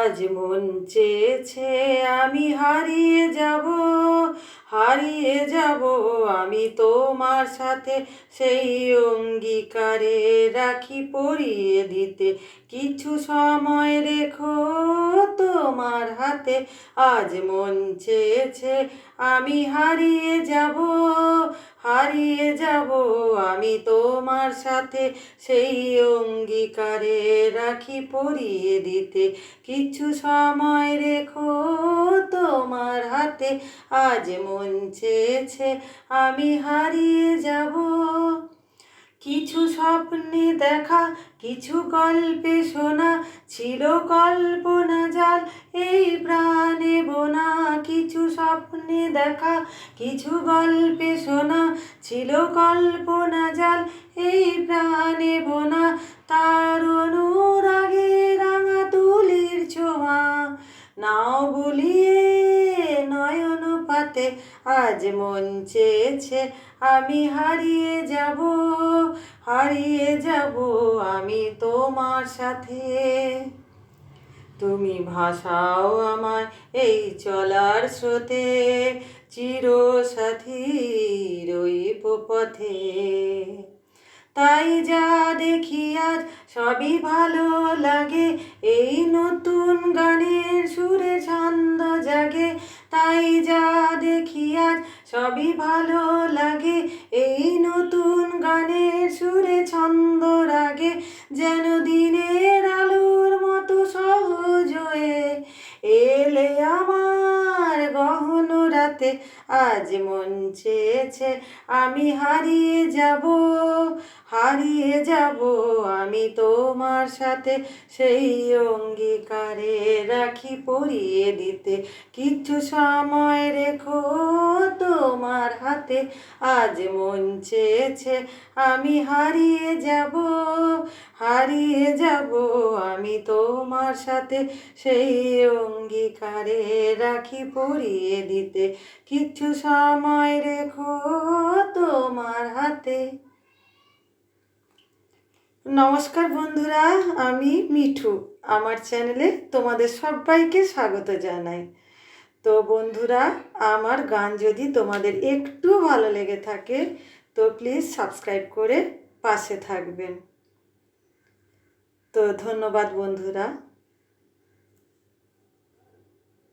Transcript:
আজ মন চেয়েছে আমি হারিয়ে যাব, হারিয়ে যাব আমি তোমার সাথে, সেই অঙ্গীকারে রাখি পরিয়ে দিতে কিছু সময় রেখো তোমার হাতে। আজ মন চেয়েছে আমি হারিয়ে যাব, হারিয়ে যাব আমি তোমার সাথে, সেই অঙ্গীকারে রাখি পরিয়ে দিতে কিছু সময় রেখো তোমার হাতে। আজ মন চেয়েছে আমি হারিয়ে যাব। কিছু স্বপ্নে দেখা, কিছু গল্পে শোনা, ছিল কল্পনা জাল এই প্রাণে বোনা। কিছু স্বপ্নে দেখা, কিছু গল্পে শোনা, ছিল কল্পনা জাল এই প্রাণে বোনা। তার অনুরাগে রাঙা তুলির ছোঁয়া নাও বুলিয়ে নয়ন পাতে। আজ মন চেয়েছে আমি হারিয়ে যাব, হারিয়ে যাব আমি তোমার সাথে। তুমি ভাসাও আমায় এই চলার স্রোতে, চিরসাথী রইব পথে। তাই যা দেখি আজ সবই ভালো লাগে, এই নতুন গানের সুরে ছন্দ জাগে। তাই যা দেখি আজ সবই ভালো লাগে, এই নতুন গানের সুরে ছন্দ রাগে। যেন দিনের আলোর মতো সহজ হয়ে এলে আমার গহন রাতে। আজ মন চেয়েছে আমি হারিয়ে যাব, হারিয়ে যাব আমি তোমার সাথে, সেই অঙ্গীকারে রাখি পরিয়ে দিতে কিছু সময় রেখো তোমার হাতে। আজ মন চেয়েছে আমি হারিয়ে যাব, হারিয়ে যাব আমি তোমার সাথে, সেই অঙ্গীকারে রাখি পরিয়ে দিতে কিছু সময় রেখো তোমার হাতে। নমস্কার বন্ধুরা, আমি মিঠু। আমার চ্যানেলে তোমাদের সবাইকে স্বাগত জানাই। তো বন্ধুরা, আমার গান যদি তোমাদের একটু ভালো লেগে থাকে তো প্লিজ সাবস্ক্রাইব করে পাশে থাকবেন। তো ধন্যবাদ বন্ধুরা।